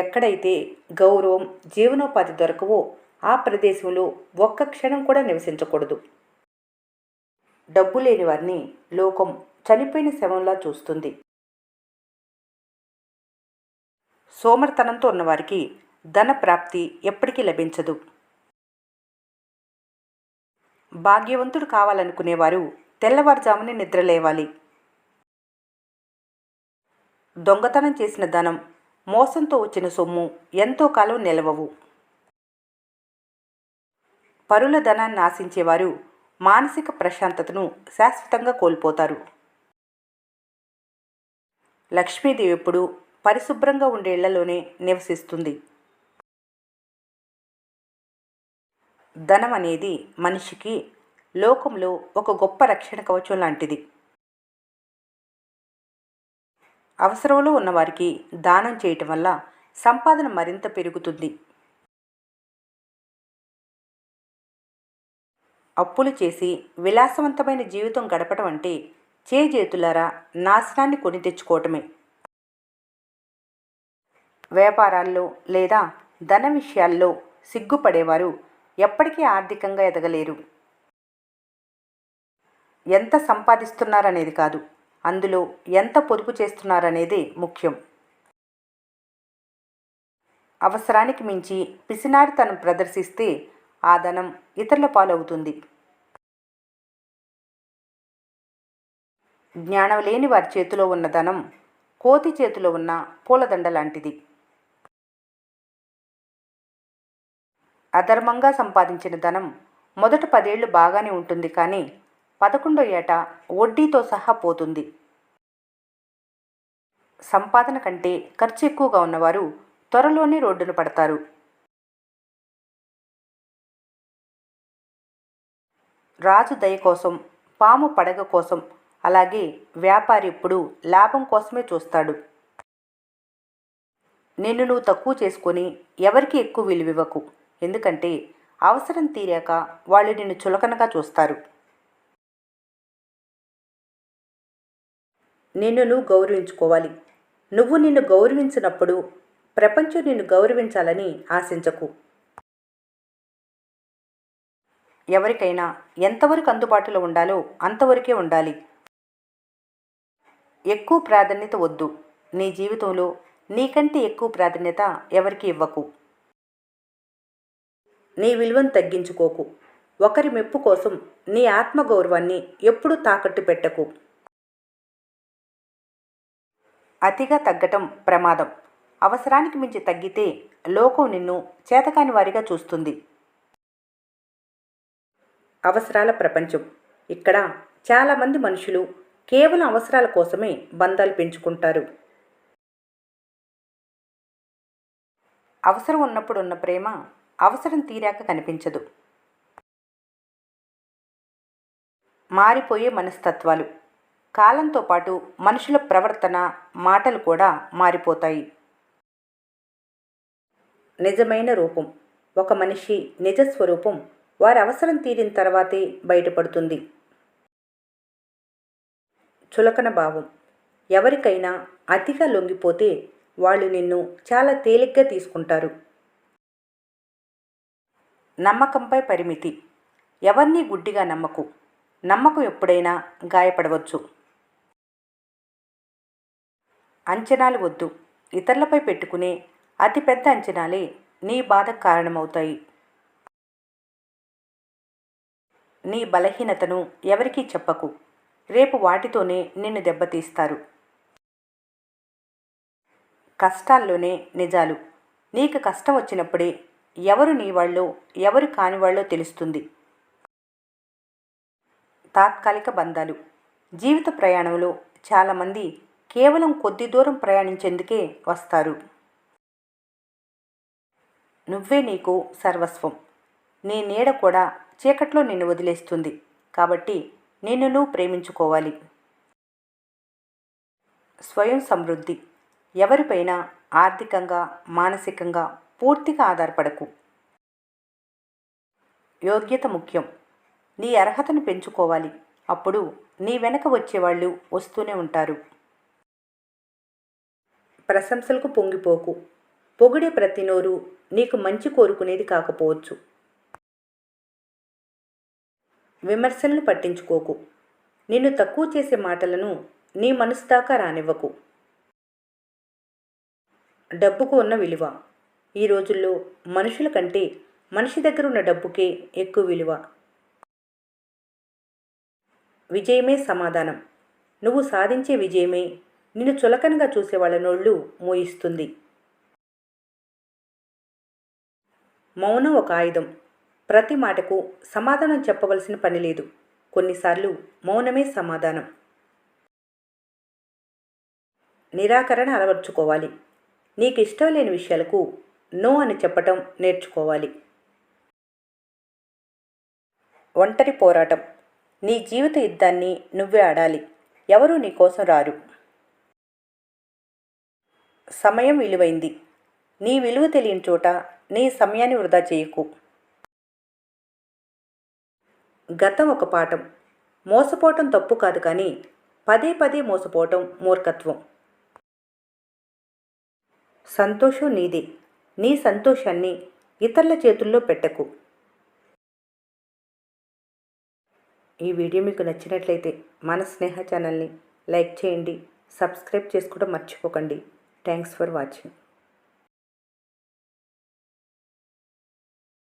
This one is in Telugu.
ఎక్కడైతే గౌరవం, జీవనోపాధి దొరకవో ఆ ప్రదేశంలో ఒక్క క్షణం కూడా నివసించకూడదు. డబ్బు లేని వారిని లోకం చనిపోయిన శవంలా చూస్తుంది. సోమరితనంతో ఉన్నవారికి ధన ప్రాప్తి ఎప్పటికీ లభించదు. భాగ్యవంతుడు కావాలనుకునేవారు తెల్లవారుజామునే నిద్రలేవాలి. దొంగతనం చేసిన ధనం, మోసంతో వచ్చిన సొమ్ము ఎంతో కాలం నిలవవు. పరుల ధనాన్ని ఆశించేవారు మానసిక ప్రశాంతతను శాశ్వతంగా కోల్పోతారు. లక్ష్మీదేవి ఎప్పుడు పరిశుభ్రంగా ఉండే ఇళ్లలోనే నివసిస్తుంది. ధనం అనేది మనిషికి లోకంలో ఒక గొప్ప రక్షణ కవచం లాంటిది. అవసరంలో ఉన్నవారికి దానం చేయటం వల్ల సంపాదన మరింత పెరుగుతుంది. అప్పులు చేసి విలాసవంతమైన జీవితం గడపడం అంటే చేజేతులారా నాశనాన్ని కొని తెచ్చుకోవటమే. వ్యాపారాల్లో లేదా ధన విషయాల్లో సిగ్గుపడేవారు ఎప్పటికీ ఆర్థికంగా ఎదగలేరు. ఎంత సంపాదిస్తున్నారనేది కాదు, అందులో ఎంత పొదుపు చేస్తున్నారనేదే ముఖ్యం. అవసరానికి మించి పిసినారితనం ప్రదర్శిస్తే ఆ ధనం ఇతరుల పాలవుతుంది. జ్ఞానం లేని వారి చేతిలో ఉన్న ధనం కోతి చేతిలో ఉన్న పూలదండ లాంటిది. అధర్మంగా సంపాదించిన ధనం మొదట 10 ఏళ్ళు బాగానే ఉంటుంది, కానీ 11వ ఏట వడ్డీతో సహా పోతుంది. సంపాదన కంటే ఖర్చు ఎక్కువగా ఉన్నవారు త్వరలోనే రోడ్డున పడతారు. రాజు దయ కోసం, పాము పడగ కోసం, అలాగే వ్యాపారి ఎప్పుడు లాభం కోసమే చూస్తాడు. నిన్ను నువ్వు తక్కువ చేసుకొని ఎవరికి ఎక్కువ విలువివ్వకు. ఎందుకంటే అవసరం తీరాక వాళ్ళు నిన్ను చులకనగా చూస్తారు. నిన్ను నువ్వు గౌరవించుకోవాలి. నువ్వు నిన్ను గౌరవించినప్పుడు ప్రపంచం నిన్ను గౌరవించాలని ఆశించకు. ఎవరికైనా ఎంతవరకు అందుబాటులో ఉండాలో అంతవరకే ఉండాలి. ఎక్కువ ప్రాధాన్యత వద్దు. నీ జీవితంలో నీకంటే ఎక్కువ ప్రాధాన్యత ఎవరికి ఇవ్వకు. నీ విలువను తగ్గించుకోకు. ఒకరి మెప్పు కోసం నీ ఆత్మగౌరవాన్ని ఎప్పుడూ తాకట్టు పెట్టకు. అతిగా తగ్గటం ప్రమాదం. అవసరానికి మించి తగ్గితే లోకం నిన్ను చేతకాని వారిగా చూస్తుంది. అవసరాల ప్రపంచం. ఇక్కడ చాలామంది మనుషులు కేవలం అవసరాల కోసమే బంధాలు పెంచుకుంటారు. అవసరం ఉన్నప్పుడు ఉన్న ప్రేమ అవసరం తీరాక కనిపించదు. మారిపోయే మనస్తత్వాలు. కాలంతో పాటు మనుషుల ప్రవర్తన, మాటలు కూడా మారిపోతాయి. నిజమైన రూపం. ఒక మనిషి నిజస్వరూపం వారి అవసరం తీరిన తర్వాతే బయటపడుతుంది. చులకన భావం. ఎవరికైనా అతిగా లొంగిపోతే వాళ్ళు నిన్ను చాలా తేలిగ్గా తీసుకుంటారు. నమ్మకంపై పరిమితి. ఎవరినీ గుడ్డిగా నమ్మకు. నమ్మకం ఎప్పుడైనా గాయపడవచ్చు. అంచనాలు వద్దు. ఇతరులపై పెట్టుకునే అతిపెద్ద అంచనాలే నీ బాధకు కారణమవుతాయి. నీ బలహీనతను ఎవరికీ చెప్పకు. రేపు వాటితోనే నిన్ను దెబ్బతీస్తారు. కష్టాల్లోనే నిజాలు. నీకు కష్టం వచ్చినప్పుడే ఎవరు నీ వాళ్ళో ఎవరు కానివాళ్ళో తెలుస్తుంది. తాత్కాలిక బంధాలు. జీవిత ప్రయాణంలో చాలామంది కేవలం కొద్ది దూరం ప్రయాణించేందుకే వస్తారు. నువ్వే నీకు సర్వస్వం. నీ నీడ కూడా చీకట్లో నిన్ను వదిలేస్తుంది. కాబట్టి నిన్ను నువ్వు ప్రేమించుకోవాలి. స్వయం సమృద్ధి. ఎవరిపైనా ఆర్థికంగా, మానసికంగా పూర్తిగా ఆధారపడకు. యోగ్యత ముఖ్యం. నీ అర్హతను పెంచుకోవాలి. అప్పుడు నీ వెనక వచ్చేవాళ్ళు వస్తూనే ఉంటారు. ప్రశంసలకు పొంగిపోకు. పొగిడే ప్రతి నోరు నీకు మంచి కోరుకునేది కాకపోవచ్చు. విమర్శలను పట్టించుకోకు. నిన్ను తక్కువ చేసే మాటలను నీ మనసు దాకా రానివ్వకు. డబ్బుకు ఉన్న విలువ. ఈ రోజుల్లో మనుషుల కంటే మనిషి దగ్గర ఉన్న డబ్బుకే ఎక్కువ విలువ. విజయమే సమాధానం. నువ్వు సాధించే విజయమే నిన్ను చులకనగా చూసే వాళ్ళ నోళ్ళు మోయిస్తుంది. మౌనం ఒక ఆయుధం. ప్రతి మాటకు సమాధానం చెప్పవలసిన పని లేదు. కొన్నిసార్లు మౌనమే సమాధానం. నిరాకరణ అలవర్చుకోవాలి. నీకు ఇష్టం లేని విషయాలకు నో అని చెప్పటం నేర్చుకోవాలి. ఒంటరి పోరాటం. నీ జీవిత యుద్ధాన్ని నువ్వే ఆడాలి. ఎవరూ నీ కోసం రారు. సమయం విలువైంది. నీ విలువ తెలియని చోట నీ సమయాన్ని వృధా చేయకు. గతం ఒక పాఠం. మోసపోవటం తప్పు కాదు, కానీ పదే పదే మోసపోవటం మూర్ఖత్వం. సంతోషం నీదే. నీ సంతోషాన్ని ఇతరుల చేతుల్లో పెట్టకు. ఈ వీడియో మీకు నచ్చినట్లయితే మన స్నేహ ఛానల్ని లైక్ చేయండి, సబ్స్క్రైబ్ చేసుకోవడం మర్చిపోకండి. Thanks for watching.